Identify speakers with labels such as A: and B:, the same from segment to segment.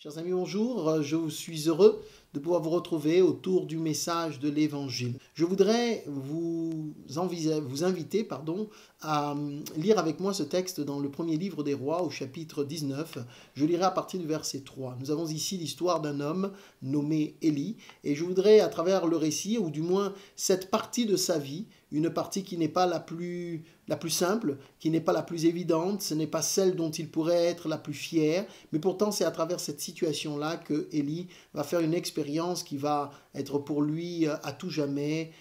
A: Chers amis, bonjour. Je suis heureux de pouvoir vous retrouver autour du message de l'Évangile. Je voudrais vous inviter à lire avec moi ce texte dans le premier livre des Rois au chapitre 19. Je lirai à partir du verset 3. Nous avons ici l'histoire d'un homme nommé Élie et je voudrais à travers le récit, ou du moins cette partie de sa vie, une partie qui n'est pas la plus simple, qui n'est pas la plus évidente, ce n'est pas celle dont il pourrait être la plus fière, mais pourtant c'est à travers cette situation-là que Élie va faire une expérience qui va être pour lui à tout jamais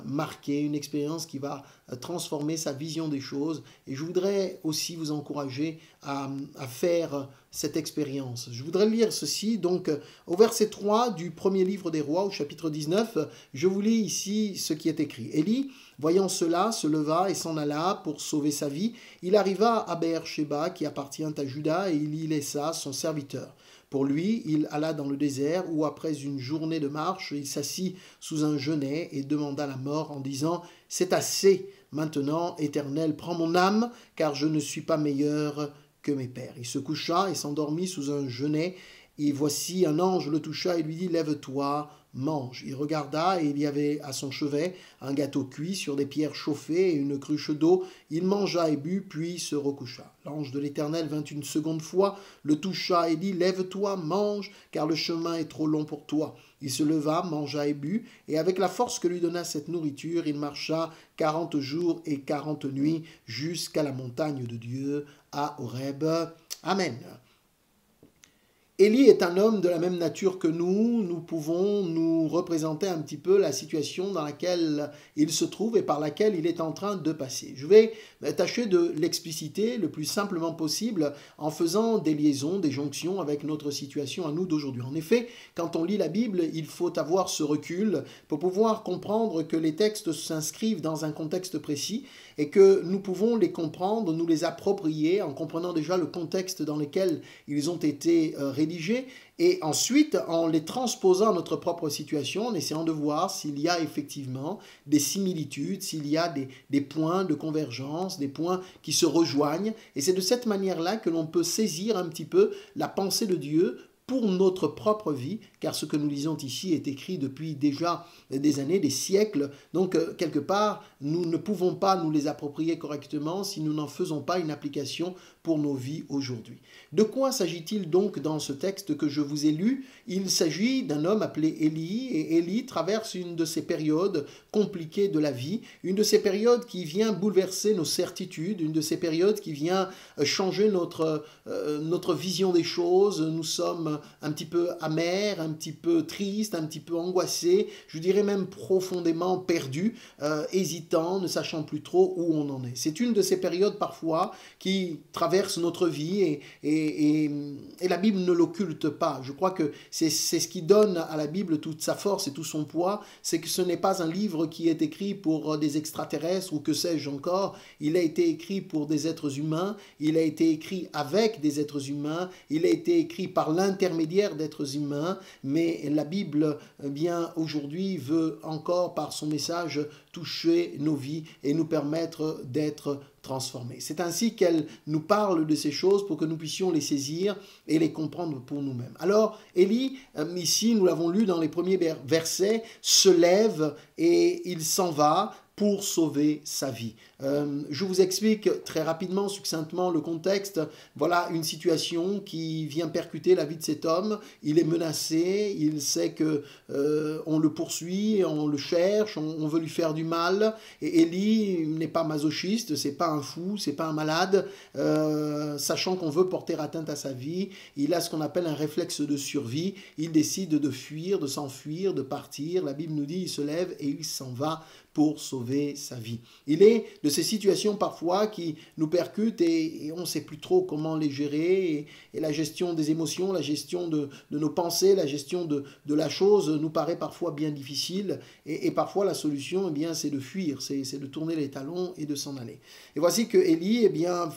A: marquée, une expérience qui va transformer sa vision des choses. Et je voudrais aussi vous encourager à faire cette expérience. Je voudrais lire ceci, donc au verset 3 du premier livre des Rois, au chapitre 19, je vous lis ici ce qui est écrit. Élie, voyant cela, se leva et s'en alla pour sauver sa vie. Il arriva à Beer-Sheba, qui appartient à Juda, et il y laissa son serviteur. Pour lui, il alla dans le désert, où après une journée de marche, il s'assit sous un genêt et demanda la mort en disant « C'est assez, maintenant, Éternel, prends mon âme, car je ne suis pas meilleur que mes pères. » Il se coucha et s'endormit sous un genêt, et voici un ange le toucha et lui dit « Lève-toi, mange. » Il regarda et il y avait à son chevet un gâteau cuit sur des pierres chauffées et une cruche d'eau. Il mangea et but, puis se recoucha. L'ange de l'Éternel vint une seconde fois, le toucha et dit « Lève-toi, mange, car le chemin est trop long pour toi. » Il se leva, mangea et but, et avec la force que lui donna cette nourriture, il marcha 40 jours et 40 nuits jusqu'à la montagne de Dieu, à Horeb. Amen. Élie est un homme de la même nature que nous pouvons nous représenter un petit peu la situation dans laquelle il se trouve et par laquelle il est en train de passer. Je vais tâcher de l'expliciter le plus simplement possible en faisant des liaisons, des jonctions avec notre situation à nous d'aujourd'hui. En effet, quand on lit la Bible, il faut avoir ce recul pour pouvoir comprendre que les textes s'inscrivent dans un contexte précis et que nous pouvons les comprendre, nous les approprier en comprenant déjà le contexte dans lequel ils ont été rédigés et ensuite en les transposant à notre propre situation, en essayant de voir s'il y a effectivement des similitudes, s'il y a des points de convergence, des points qui se rejoignent. Et c'est de cette manière-là que l'on peut saisir un petit peu la pensée de Dieu pour notre propre vie, car ce que nous lisons ici est écrit depuis déjà des années, des siècles. Donc, quelque part, nous ne pouvons pas nous les approprier correctement si nous n'en faisons pas une application pour nos vies aujourd'hui. De quoi s'agit-il donc dans ce texte que je vous ai lu? Il s'agit d'un homme appelé Élie, et Élie traverse une de ces périodes compliquées de la vie, une de ces périodes qui vient bouleverser nos certitudes, une de ces périodes qui vient changer notre vision des choses. Nous sommes un petit peu amers, un petit peu tristes, un petit peu angoissés, je dirais même profondément perdus, hésitants, ne sachant plus trop où on en est. C'est une de ces périodes parfois qui traverse notre vie et la Bible ne l'occulte pas. Je crois que c'est ce qui donne à la Bible toute sa force et tout son poids, c'est que ce n'est pas un livre qui est écrit pour des extraterrestres ou que sais-je encore. Il a été écrit pour des êtres humains, il a été écrit avec des êtres humains, il a été écrit par l'intermédiaire d'êtres humains, mais la Bible, bien aujourd'hui, veut encore par son message toucher nos vies et nous permettre d'être transformés. C'est ainsi qu'elle nous parle de ces choses pour que nous puissions les saisir et les comprendre pour nous-mêmes. Alors, Élie, ici, nous l'avons lu dans les premiers versets, se lève et il s'en va pour sauver sa vie. Je vous explique très rapidement, succinctement le contexte. Voilà une situation qui vient percuter la vie de cet homme. Il est menacé, il sait que on le poursuit, on le cherche, on veut lui faire du mal. Et Élie n'est pas masochiste, c'est pas un fou, c'est pas un malade. Sachant qu'on veut porter atteinte à sa vie, il a ce qu'on appelle un réflexe de survie. Il décide de fuir, de s'enfuir, de partir. La Bible nous dit, il se lève et il s'en va pour sauver sa vie. Il est de ces situations parfois qui nous percutent et on ne sait plus trop comment les gérer et la gestion des émotions, la gestion de nos pensées, la gestion de la chose nous paraît parfois bien difficile et parfois la solution eh bien, c'est de fuir, c'est de tourner les talons et de s'en aller. Et voici que Élie eh bien,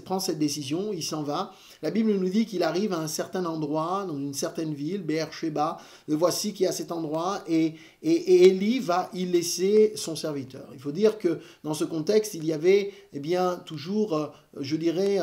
A: prend cette décision, il s'en va. La Bible nous dit qu'il arrive à un certain endroit, dans une certaine ville, Beer-Sheba. Le voici qui est à cet endroit et Élie va y laisser son serviteur. Il faut dire que dans ce contexte, il y avait eh bien, toujours, je dirais,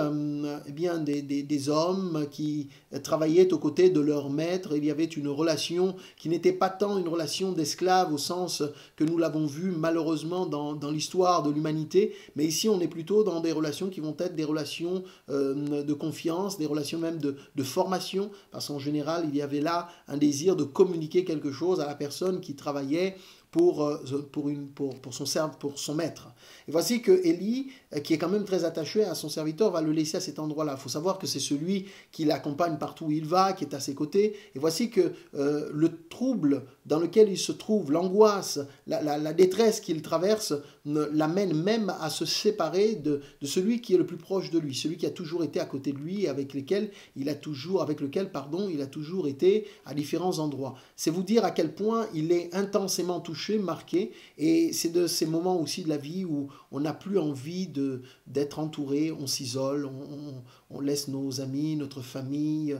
A: eh bien, des hommes qui travaillaient aux côtés de leur maître. Il y avait une relation qui n'était pas tant une relation d'esclave au sens que nous l'avons vu malheureusement dans l'histoire de l'humanité, mais ici on est plutôt dans des relations qui vont être des relations de confiance, des relations même de formation, parce qu'en général il y avait là un désir de communiquer quelque chose à la personne qui travaillait pour son maître. Et voici que Élie, qui est quand même très attaché à son serviteur, va le laisser à cet endroit-là. Il faut savoir que c'est celui qui l'accompagne partout où il va, qui est à ses côtés. Et voici que le trouble dans lequel il se trouve, l'angoisse, la détresse qu'il traverse, l'amène même à se séparer de celui qui est le plus proche de lui, celui qui a toujours été à côté de lui, avec lequel il a toujours été à différents endroits. C'est vous dire à quel point il est intensément touché, marqué, et c'est de ces moments aussi de la vie où on n'a plus envie d'être entouré, on s'isole, on laisse nos amis, notre famille,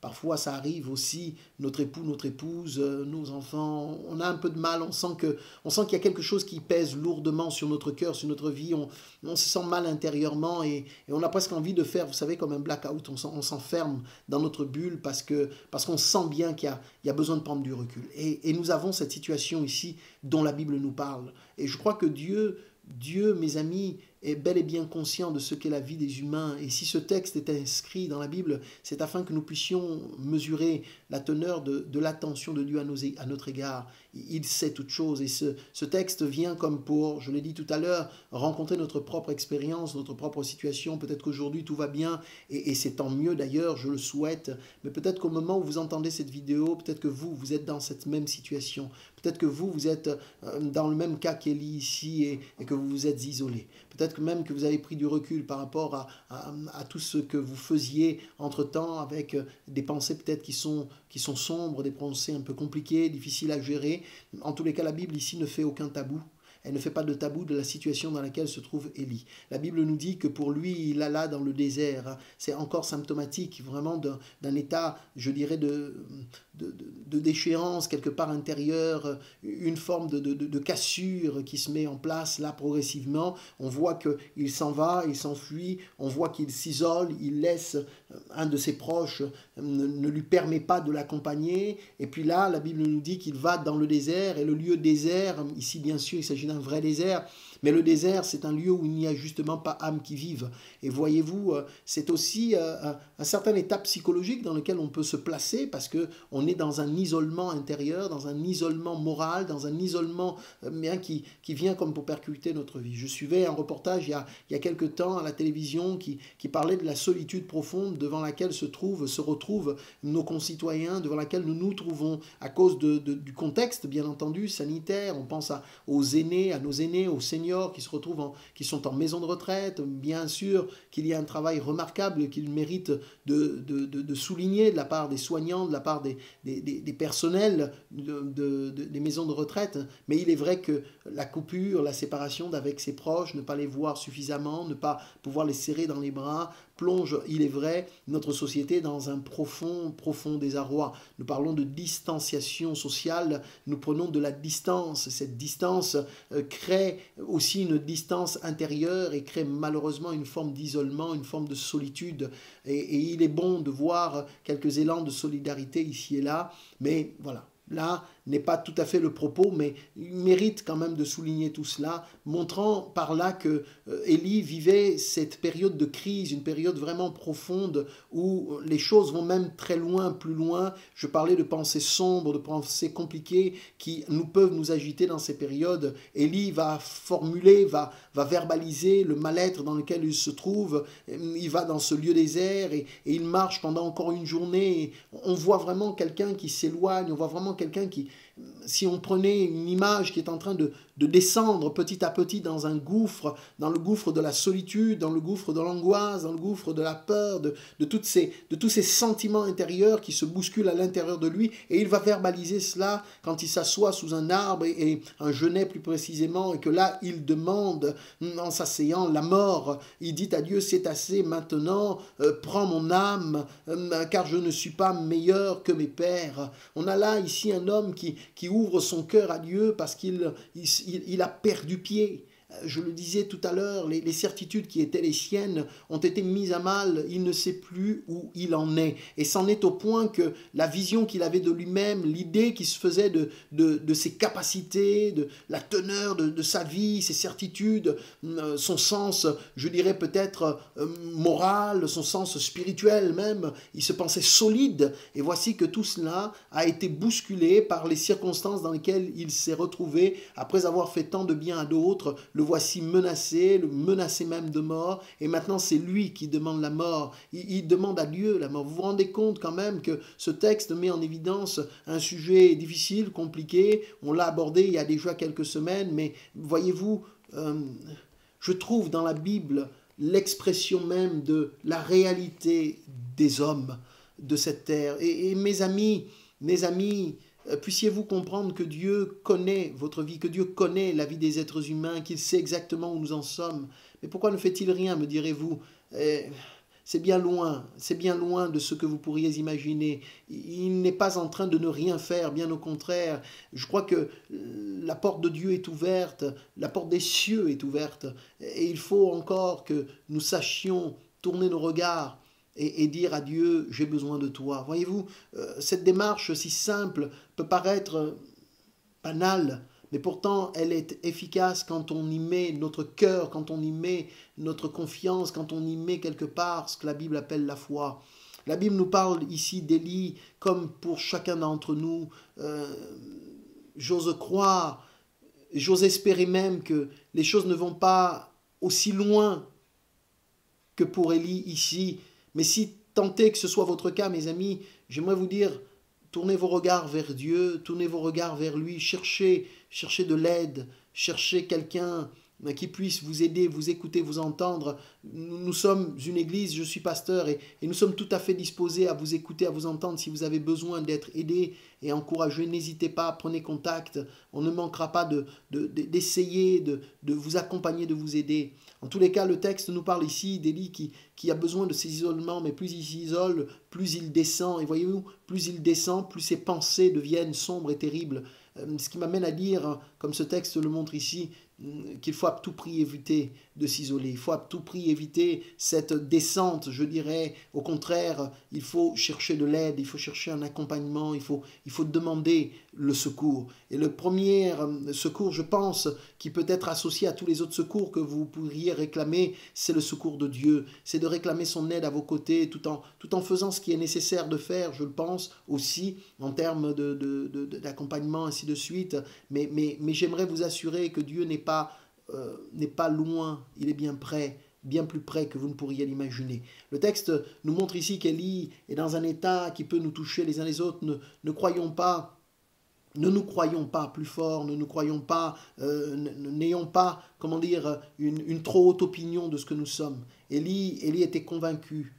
A: parfois ça arrive aussi, notre époux, notre épouse, nos enfants, on a un peu de mal, on sent qu'il y a quelque chose qui pèse lourdement sur notre cœur, sur notre vie, on se sent mal intérieurement et on a presque envie de faire, vous savez, comme un blackout, on s'enferme dans notre bulle parce qu'on sent bien qu'il y a besoin de prendre du recul. Et nous avons cette situation ici dont la Bible nous parle. Et je crois que Dieu, mes amis, est bel et bien conscient de ce qu'est la vie des humains. Et si ce texte est inscrit dans la Bible, c'est afin que nous puissions mesurer la teneur de l'attention de Dieu à notre égard. Il sait toutes choses. Et ce texte vient comme pour, je l'ai dit tout à l'heure, rencontrer notre propre expérience, notre propre situation. Peut-être qu'aujourd'hui tout va bien, et c'est tant mieux d'ailleurs, je le souhaite. Mais peut-être qu'au moment où vous entendez cette vidéo, peut-être que vous êtes dans cette même situation. Peut-être que vous êtes dans le même cas qu'Élie ici et que vous vous êtes isolé. Peut-être que même que vous avez pris du recul par rapport à tout ce que vous faisiez entre-temps avec des pensées peut-être qui sont sombres, des pensées un peu compliquées, difficiles à gérer. En tous les cas, la Bible ici ne fait aucun tabou. Elle ne fait pas de tabou de la situation dans laquelle se trouve Élie. La Bible nous dit que pour lui, il alla dans le désert. C'est encore symptomatique vraiment d'un état, je dirais, de déchéance quelque part intérieure, une forme de cassure qui se met en place là progressivement. On voit qu'il s'en va, il s'enfuit, on voit qu'il s'isole, il laisse un de ses proches, ne lui permet pas de l'accompagner. Et puis là, la Bible nous dit qu'il va dans le désert, et le lieu désert, ici bien sûr il s'agit d'un vrai désert, mais le désert, c'est un lieu où il n'y a justement pas âme qui vive. Et voyez-vous, c'est aussi un certain état psychologique dans lequel on peut se placer parce qu'on est dans un isolement intérieur, dans un isolement moral, dans un isolement qui vient comme pour percuter notre vie. Je suivais un reportage il y a quelque temps à la télévision qui parlait de la solitude profonde devant laquelle se retrouvent nos concitoyens, devant laquelle nous nous trouvons à cause du contexte, bien entendu, sanitaire. On pense aux aînés, à nos aînés, aux seniors qui sont en maison de retraite. Bien sûr qu'il y a un travail remarquable qu'il mérite de souligner de la part des soignants, de la part des personnels des maisons de retraite. Mais il est vrai que la coupure, la séparation d'avec ses proches, ne pas les voir suffisamment, ne pas pouvoir les serrer dans les bras, plonge, il est vrai, notre société dans un profond désarroi. Nous parlons de distanciation sociale, nous prenons de la distance. Cette distance crée aussi une distance intérieure et crée malheureusement une forme d'isolement, une forme de solitude. Et il est bon de voir quelques élans de solidarité ici et là, mais voilà. Là n'est pas tout à fait le propos, mais il mérite quand même de souligner tout cela, montrant par là que Élie vivait cette période de crise, une période vraiment profonde où les choses vont même très loin, plus loin. Je parlais de pensées sombres, de pensées compliquées qui peuvent nous agiter dans ces périodes. Élie va formuler, va verbaliser le mal-être dans lequel il se trouve. Il va dans ce lieu désert et il marche pendant encore une journée. On voit vraiment quelqu'un qui s'éloigne, on voit vraiment quelqu'un qui, si on prenait une image qui est en train de descendre petit à petit dans un gouffre, dans le gouffre de la solitude, dans le gouffre de l'angoisse, dans le gouffre de la peur, de tous ces sentiments intérieurs qui se bousculent à l'intérieur de lui, et il va verbaliser cela quand il s'assoit sous un arbre, et un genêt plus précisément, et que là il demande, en s'asseyant, la mort. Il dit à Dieu: c'est assez maintenant, prends mon âme, car je ne suis pas meilleur que mes pères. On a là ici un homme qui ouvre son cœur à Dieu parce qu'il a perdu pied. Je le disais tout à l'heure, les certitudes qui étaient les siennes ont été mises à mal. Il ne sait plus où il en est. Et c'en est au point que la vision qu'il avait de lui-même, l'idée qui se faisait de ses capacités, de la teneur de sa vie, ses certitudes, son sens, je dirais peut-être moral, son sens spirituel même, il se pensait solide. Et voici que tout cela a été bousculé par les circonstances dans lesquelles il s'est retrouvé après avoir fait tant de bien à d'autres. Le voici menacé, le menacé même de mort, et maintenant c'est lui qui demande la mort. Il demande à Dieu la mort. Vous vous rendez compte quand même que ce texte met en évidence un sujet difficile, compliqué. On l'a abordé il y a déjà quelques semaines, mais voyez-vous, je trouve dans la Bible l'expression même de la réalité des hommes de cette terre. Et mes amis, puissiez-vous comprendre que Dieu connaît votre vie, que Dieu connaît la vie des êtres humains, qu'il sait exactement où nous en sommes. Mais pourquoi ne fait-il rien, me direz-vous? C'est bien loin de ce que vous pourriez imaginer. Il n'est pas en train de ne rien faire, bien au contraire. Je crois que la porte de Dieu est ouverte, la porte des cieux est ouverte, et il faut encore que nous sachions tourner nos regards et dire à Dieu, j'ai besoin de toi. Voyez-vous, cette démarche si simple peut paraître banale, mais pourtant elle est efficace quand on y met notre cœur, quand on y met notre confiance, quand on y met quelque part ce que la Bible appelle la foi. La Bible nous parle ici d'Élie comme pour chacun d'entre nous. J'ose croire, j'ose espérer même que les choses ne vont pas aussi loin que pour Élie ici. Mais si tant est que ce soit votre cas, mes amis, j'aimerais vous dire, tournez vos regards vers Dieu, tournez vos regards vers lui, cherchez de l'aide, cherchez quelqu'un qui puisse vous aider, vous écouter, vous entendre. Nous sommes une église, je suis pasteur, et nous sommes tout à fait disposés à vous écouter, à vous entendre. Si vous avez besoin d'être aidé et encouragé, n'hésitez pas, prenez contact. On ne manquera pas d'essayer de vous accompagner, de vous aider. En tous les cas, le texte nous parle ici d'Élie qui a besoin de ses isolements, mais plus il s'isole, plus il descend. Et voyez-vous, plus il descend, plus ses pensées deviennent sombres et terribles. Ce qui m'amène à dire, comme ce texte le montre ici, qu'il faut à tout prix éviter de s'isoler. Il faut à tout prix éviter cette descente, je dirais. Au contraire, il faut chercher de l'aide, il faut chercher un accompagnement, il faut demander le secours. Et le premier secours, je pense, qui peut être associé à tous les autres secours que vous pourriez réclamer, c'est le secours de Dieu. C'est de réclamer son aide à vos côtés tout en faisant ce qui est nécessaire de faire, je le pense, aussi en termes d'accompagnement, ainsi de suite. Mais j'aimerais vous assurer que Dieu n'est pas loin, il est bien près, bien plus près que vous ne pourriez l'imaginer. Le texte nous montre ici qu'Élie est dans un état qui peut nous toucher les uns les autres. Ne nous croyons pas plus forts, ne nous croyons pas, n'ayons pas, comment dire, une trop haute opinion de ce que nous sommes. Élie était convaincu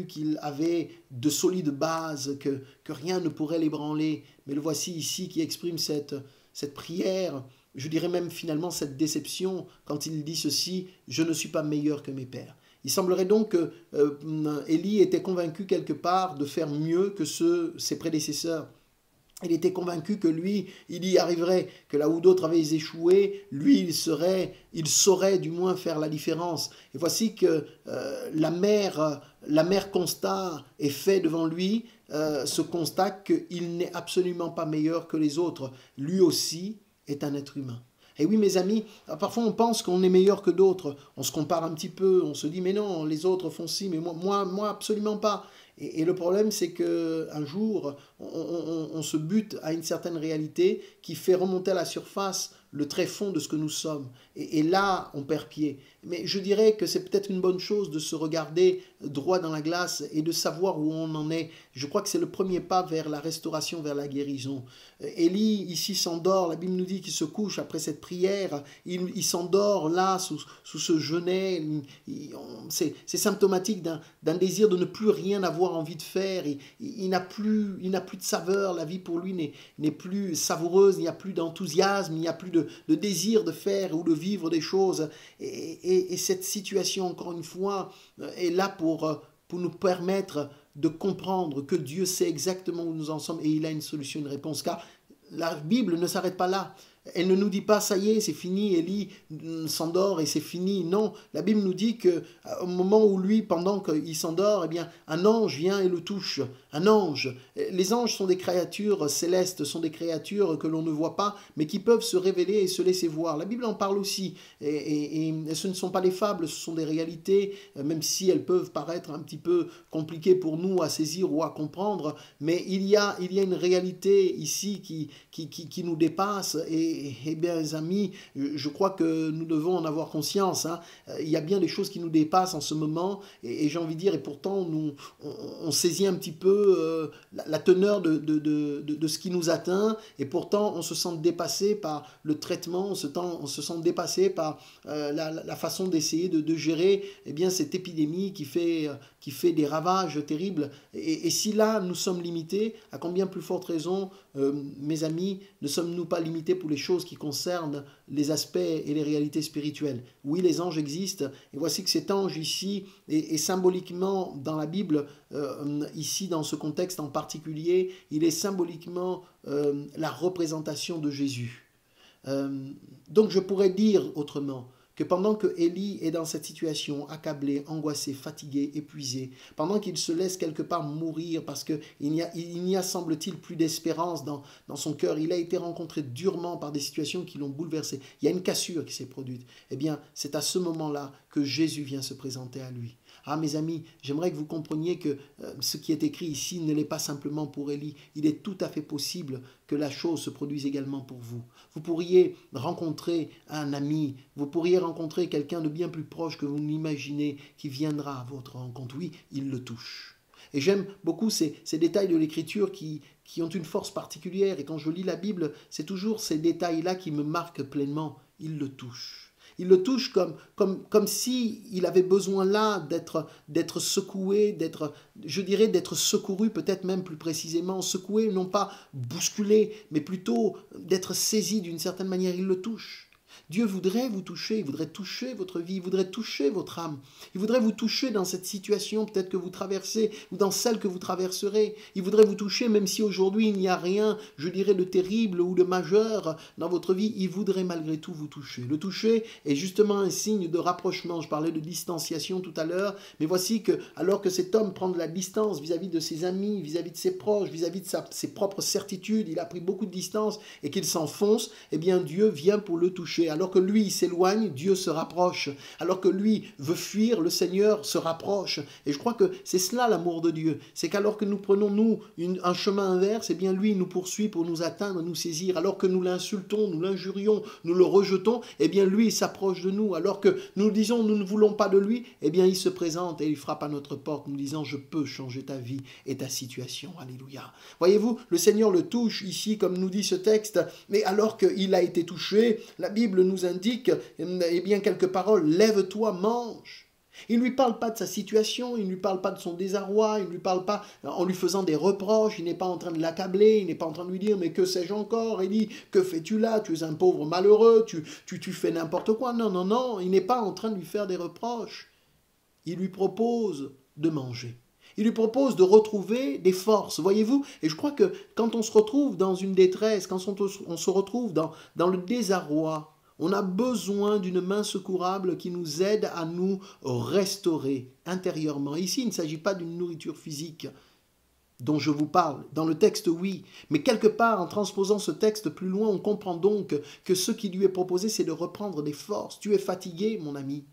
A: qu'il avait de solides bases, que rien ne pourrait l'ébranler. Mais le voici ici qui exprime cette prière, je dirais même finalement cette déception, quand il dit ceci, « Je ne suis pas meilleur que mes pères ». Il semblerait donc que Élie était convaincu quelque part de faire mieux que ses prédécesseurs. Il était convaincu que lui, il y arriverait, que là où d'autres avaient échoué, lui, il saurait du moins faire la différence. Et voici que l'amer constat est fait devant lui, ce constat qu'il n'est absolument pas meilleur que les autres. Lui aussi est un être humain. Et oui, mes amis, parfois on pense qu'on est meilleur que d'autres. On se compare un petit peu, on se dit, mais non, les autres font ci, mais moi absolument pas. Et le problème, c'est qu'un jour, on se bute à une certaine réalité qui fait remonter à la surface le tréfonds de ce que nous sommes. Et là, on perd pied. Mais je dirais que c'est peut-être une bonne chose de se regarder droit dans la glace et de savoir où on en est. Je crois que c'est le premier pas vers la restauration, vers la guérison. Élie, ici, s'endort. La Bible nous dit qu'il se couche après cette prière. Il s'endort là, sous ce genêt. C'est symptomatique d'un désir de ne plus rien avoir envie de faire. Il n'a plus de saveur. La vie pour lui n'est plus savoureuse. Il n'y a plus d'enthousiasme. Il n'y a plus de désir de faire ou de vivre des choses. Et cette situation, encore une fois, est là pour nous permettre de comprendre que Dieu sait exactement où nous en sommes et il a une solution, une réponse. Car la Bible ne s'arrête pas là. Elle ne nous dit pas, ça y est, c'est fini, Élie s'endort et c'est fini. Non, la Bible nous dit qu'au moment où lui, pendant qu'il s'endort, eh bien, un ange vient et le touche. Un ange. Les anges sont des créatures célestes, sont des créatures que l'on ne voit pas, mais qui peuvent se révéler et se laisser voir. La Bible en parle aussi. Et ce ne sont pas des fables, ce sont des réalités, même si elles peuvent paraître un petit peu compliquées pour nous à saisir ou à comprendre. Mais il y a une réalité ici qui nous dépasse. Et bien, les amis, je crois que nous devons en avoir conscience. Hein. Il y a bien des choses qui nous dépassent en ce moment, et j'ai envie de dire, et pourtant, on saisit un petit peu la teneur de ce qui nous atteint, et pourtant, on se sent dépassé par le traitement, on se sent dépassé par la façon d'essayer de gérer eh bien, cette épidémie qui fait des ravages terribles. Et si là, nous sommes limités, à combien plus forte raison, mes amis, ne sommes-nous pas limités pour les choses qui concernent les aspects et les réalités spirituelles? Oui, les anges existent, et voici que cet ange ici est symboliquement dans la Bible, ici dans ce contexte en particulier, il est symboliquement la représentation de Jésus. Donc je pourrais dire autrement, que pendant que Élie est dans cette situation, accablé, angoissé, fatigué, épuisé, pendant qu'il se laisse quelque part mourir parce qu'il n'y a semble-t-il plus d'espérance dans son cœur, il a été rencontré durement par des situations qui l'ont bouleversé, il y a une cassure qui s'est produite, eh bien c'est à ce moment-là que Jésus vient se présenter à lui. Ah mes amis, j'aimerais que vous compreniez que ce qui est écrit ici ne l'est pas simplement pour Élie. Il est tout à fait possible que la chose se produise également pour vous. Vous pourriez rencontrer un ami, vous pourriez rencontrer quelqu'un de bien plus proche que vous n'imaginez qui viendra à votre rencontre. Oui, il le touche. Et j'aime beaucoup ces détails de l'écriture qui ont une force particulière. Et quand je lis la Bible, c'est toujours ces détails-là qui me marquent pleinement. Il le touche. Il le touche comme s'il avait besoin là d'être secoué, je dirais d'être secouru, peut-être même plus précisément, secoué, non pas bousculé, mais plutôt d'être saisi d'une certaine manière. Il le touche. Dieu voudrait vous toucher, il voudrait toucher votre vie, il voudrait toucher votre âme. Il voudrait vous toucher dans cette situation peut-être que vous traversez ou dans celle que vous traverserez. Il voudrait vous toucher même si aujourd'hui il n'y a rien, je dirais, de terrible ou de majeur dans votre vie. Il voudrait malgré tout vous toucher. Le toucher est justement un signe de rapprochement. Je parlais de distanciation tout à l'heure, mais voici que alors que cet homme prend de la distance vis-à-vis de ses amis, vis-à-vis de ses proches, vis-à-vis de ses propres certitudes, il a pris beaucoup de distance et qu'il s'enfonce, eh bien Dieu vient pour le toucher. Alors que lui s'éloigne, Dieu se rapproche. Alors que lui veut fuir, le Seigneur se rapproche. Et je crois que c'est cela l'amour de Dieu. C'est qu'alors que nous prenons, nous, un chemin inverse, eh bien lui nous poursuit pour nous atteindre, nous saisir. Alors que nous l'insultons, nous l'injurions, nous le rejetons, eh bien lui il s'approche de nous. Alors que nous disons nous ne voulons pas de lui, eh bien il se présente et il frappe à notre porte, nous disant je peux changer ta vie et ta situation. Alléluia. Voyez-vous, le Seigneur le touche ici, comme nous dit ce texte, mais alors qu'il a été touché, la Bible nous indique eh bien quelques paroles. Lève-toi, mange. Il ne lui parle pas de sa situation, il ne lui parle pas de son désarroi, il ne lui parle pas en lui faisant des reproches, il n'est pas en train de l'accabler, il n'est pas en train de lui dire mais que sais-je encore, Élie, que fais-tu là, tu es un pauvre malheureux, tu fais n'importe quoi. Non, non, non, il n'est pas en train de lui faire des reproches. Il lui propose de manger. Il lui propose de retrouver des forces, voyez-vous. Et je crois que quand on se retrouve dans une détresse, quand on se retrouve dans le désarroi, on a besoin d'une main secourable qui nous aide à nous restaurer intérieurement. Ici, il ne s'agit pas d'une nourriture physique dont je vous parle. Dans le texte, oui. Mais quelque part, en transposant ce texte plus loin, on comprend donc que ce qui lui est proposé, c'est de reprendre des forces. Tu es fatigué, mon ami.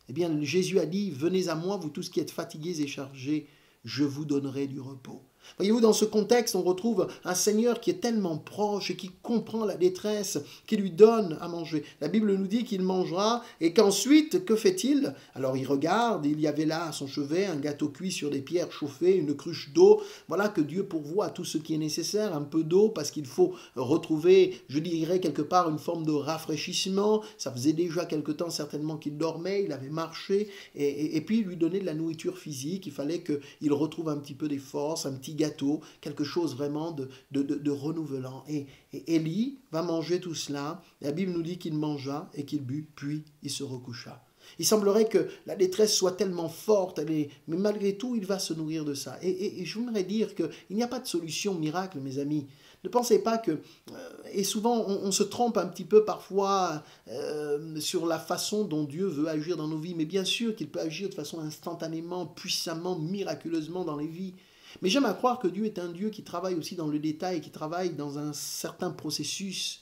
A: Eh bien, Jésus a dit, venez à moi, vous tous qui êtes fatigués et chargés, je vous donnerai du repos. Voyez-vous, dans ce contexte, on retrouve un Seigneur qui est tellement proche et qui comprend la détresse, qui lui donne à manger. La Bible nous dit qu'il mangera et qu'ensuite, que fait-il? Alors il regarde, il y avait là à son chevet un gâteau cuit sur des pierres chauffées, une cruche d'eau. Voilà que Dieu pourvoit tout ce qui est nécessaire, un peu d'eau parce qu'il faut retrouver, je dirais quelque part, une forme de rafraîchissement. Ça faisait déjà quelque temps certainement qu'il dormait, il avait marché et puis il lui donnait de la nourriture physique. Il fallait qu'il retrouve un petit peu des forces, un petit gâteau, quelque chose vraiment de renouvelant. Et Élie va manger tout cela. La Bible nous dit qu'il mangea et qu'il but, puis il se recoucha. Il semblerait que la détresse soit tellement forte, mais malgré tout, il va se nourrir de ça. Et je voudrais dire qu'il n'y a pas de solution miracle, mes amis. Ne pensez pas que... et souvent, on se trompe un petit peu parfois sur la façon dont Dieu veut agir dans nos vies. Mais bien sûr qu'il peut agir de façon instantanément, puissamment, miraculeusement dans les vies. Mais j'aime à croire que Dieu est un Dieu qui travaille aussi dans le détail, qui travaille dans un certain processus.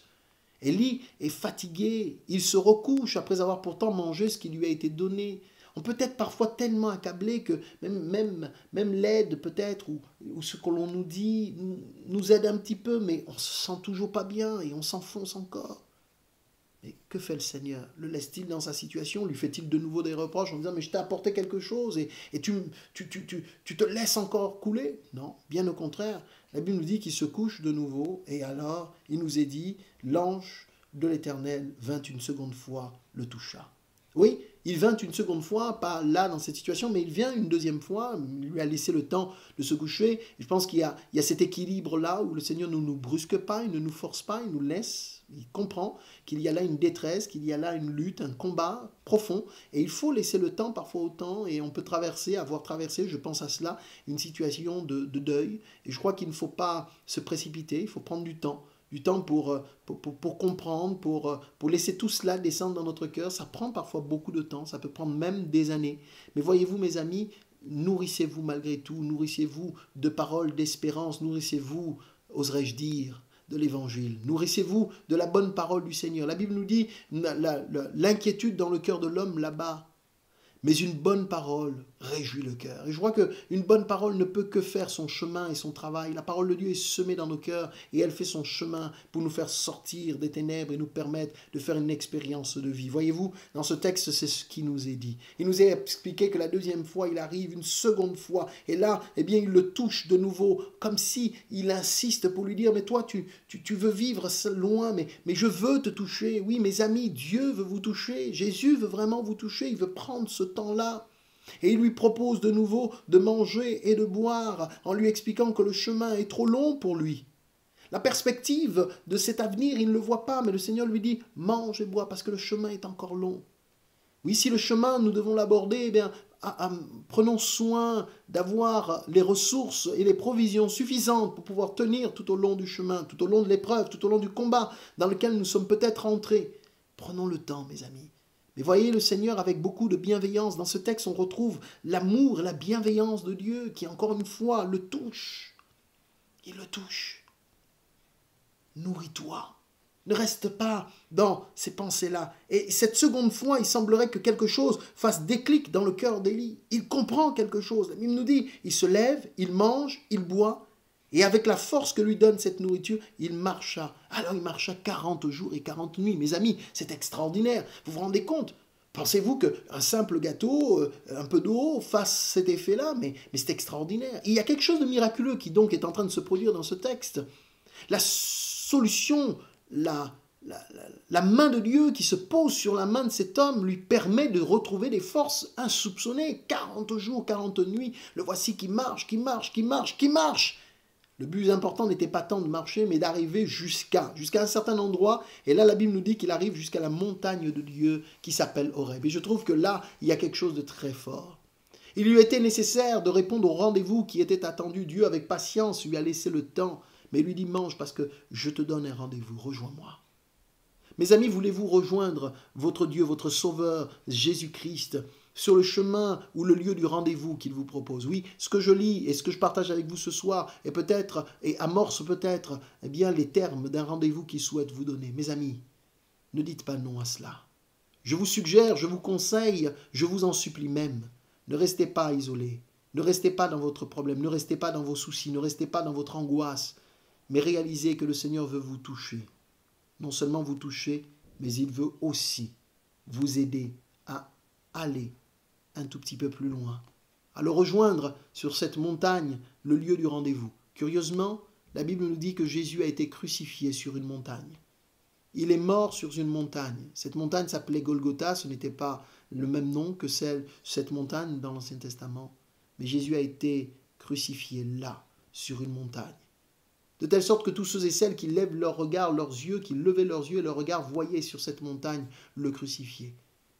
A: Élie est fatigué, il se recouche après avoir pourtant mangé ce qui lui a été donné. On peut être parfois tellement accablé que même l'aide peut-être, ou ce que l'on nous dit, nous aide un petit peu, mais on se sent toujours pas bien et on s'enfonce encore. Mais que fait le Seigneur? Le laisse-t-il dans sa situation? Lui fait-il de nouveau des reproches en disant « mais je t'ai apporté quelque chose et tu te laisses encore couler ?» Non, bien au contraire. La Bible nous dit qu'il se couche de nouveau et alors il nous est dit « l'ange de l'Éternel vint une seconde fois, le toucha. » Oui, il vint une seconde fois, pas là dans cette situation, mais il vient une deuxième fois, il lui a laissé le temps de se coucher. Et je pense qu'il y a cet équilibre-là où le Seigneur ne nous brusque pas, il ne nous force pas, il nous laisse, il comprend qu'il y a là une détresse, qu'il y a là une lutte, un combat profond. Et il faut laisser le temps parfois au temps et on peut avoir traversé, je pense à cela, une situation de deuil. Et je crois qu'il ne faut pas se précipiter, il faut prendre du temps pour comprendre, pour laisser tout cela descendre dans notre cœur. Ça prend parfois beaucoup de temps, ça peut prendre même des années. Mais voyez-vous, mes amis, nourrissez-vous malgré tout, nourrissez-vous de paroles d'espérance, nourrissez-vous, oserais-je dire, de l'évangile. Nourrissez-vous de la bonne parole du Seigneur. La Bible nous dit l'inquiétude dans le cœur de l'homme là-bas. Mais une bonne parole réjouit le cœur. Et je crois qu'une bonne parole ne peut que faire son chemin et son travail. La parole de Dieu est semée dans nos cœurs et elle fait son chemin pour nous faire sortir des ténèbres et nous permettre de faire une expérience de vie. Voyez-vous, dans ce texte, c'est ce qui nous est dit. Il nous est expliqué que la deuxième fois, il arrive une seconde fois. Et là, eh bien, il le touche de nouveau, comme si il insiste pour lui dire, mais toi, tu veux vivre loin, mais je veux te toucher. Oui, mes amis, Dieu veut vous toucher. Jésus veut vraiment vous toucher. Il veut prendre ce temps-là. Et il lui propose de nouveau de manger et de boire en lui expliquant que le chemin est trop long pour lui. La perspective de cet avenir, il ne le voit pas, mais le Seigneur lui dit « mange et bois parce que le chemin est encore long ». Oui, si le chemin, nous devons l'aborder, eh bien, prenons soin d'avoir les ressources et les provisions suffisantes pour pouvoir tenir tout au long du chemin, tout au long de l'épreuve, tout au long du combat dans lequel nous sommes peut-être entrés. Prenons le temps, mes amis. Mais voyez le Seigneur avec beaucoup de bienveillance. Dans ce texte, on retrouve l'amour et la bienveillance de Dieu qui, encore une fois, le touche. Il le touche. Nourris-toi. Ne reste pas dans ces pensées-là. Et cette seconde fois, il semblerait que quelque chose fasse déclic dans le cœur d'Élie. Il comprend quelque chose. La Bible nous dit, il se lève, il mange, il boit. Et avec la force que lui donne cette nourriture, il marcha. Alors il marcha 40 jours et 40 nuits. Mes amis, c'est extraordinaire. Vous vous rendez compte? Pensez-vous qu'un simple gâteau, un peu d'eau, fasse cet effet-là? Mais c'est extraordinaire. Il y a quelque chose de miraculeux qui donc est en train de se produire dans ce texte. La solution, la main de Dieu qui se pose sur la main de cet homme lui permet de retrouver des forces insoupçonnées. 40 jours, 40 nuits, le voici qui marche, qui marche, qui marche, qui marche. Le but important n'était pas tant de marcher, mais d'arriver jusqu'à un certain endroit. Et là, la Bible nous dit qu'il arrive jusqu'à la montagne de Dieu qui s'appelle Horeb. Et je trouve que là, il y a quelque chose de très fort. Il lui était nécessaire de répondre au rendez-vous qui était attendu. Dieu, avec patience, lui a laissé le temps. Mais il lui dit, mange parce que je te donne un rendez-vous, rejoins-moi. Mes amis, voulez-vous rejoindre votre Dieu, votre Sauveur, Jésus-Christ, sur le chemin ou le lieu du rendez-vous qu'il vous propose? Oui, ce que je lis et ce que je partage avec vous ce soir est peut-être, et amorce peut-être, eh bien, les termes d'un rendez-vous qu'il souhaite vous donner. Mes amis, ne dites pas non à cela. Je vous suggère, je vous conseille, je vous en supplie même, ne restez pas isolés, ne restez pas dans votre problème, ne restez pas dans vos soucis, ne restez pas dans votre angoisse, mais réalisez que le Seigneur veut vous toucher. Non seulement vous toucher, mais il veut aussi vous aider à aller un tout petit peu plus loin, à le rejoindre sur cette montagne, le lieu du rendez-vous. Curieusement, la Bible nous dit que Jésus a été crucifié sur une montagne. Il est mort sur une montagne. Cette montagne s'appelait Golgotha, ce n'était pas le même nom que cette montagne dans l'Ancien Testament. Mais Jésus a été crucifié là, sur une montagne. De telle sorte que tous ceux et celles qui lèvent leur regard, leurs yeux, qui levaient leurs yeux et leurs regards, voyaient sur cette montagne le crucifié.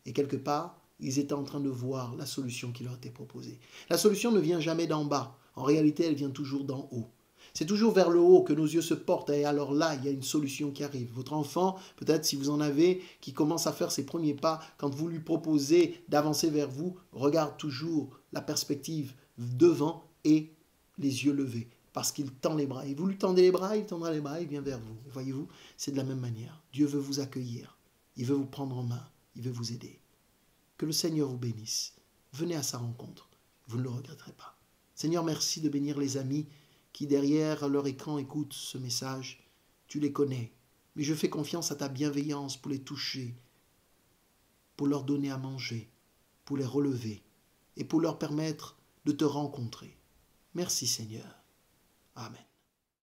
A: Et quelque part, ils étaient en train de voir la solution qui leur était proposée. La solution ne vient jamais d'en bas. En réalité, elle vient toujours d'en haut. C'est toujours vers le haut que nos yeux se portent et alors là, il y a une solution qui arrive. Votre enfant, peut-être si vous en avez, qui commence à faire ses premiers pas, quand vous lui proposez d'avancer vers vous, regarde toujours la perspective devant et les yeux levés, parce qu'il tend les bras. Et vous lui tendez les bras, il tendra les bras, il vient vers vous. Et voyez-vous, c'est de la même manière. Dieu veut vous accueillir, il veut vous prendre en main, il veut vous aider. Que le Seigneur vous bénisse. Venez à sa rencontre, vous ne le regretterez pas. Seigneur, merci de bénir les amis qui derrière leur écran écoutent ce message. Tu les connais, mais je fais confiance à ta bienveillance pour les toucher, pour leur donner à manger, pour les relever et pour leur permettre de te rencontrer. Merci Seigneur. Amen.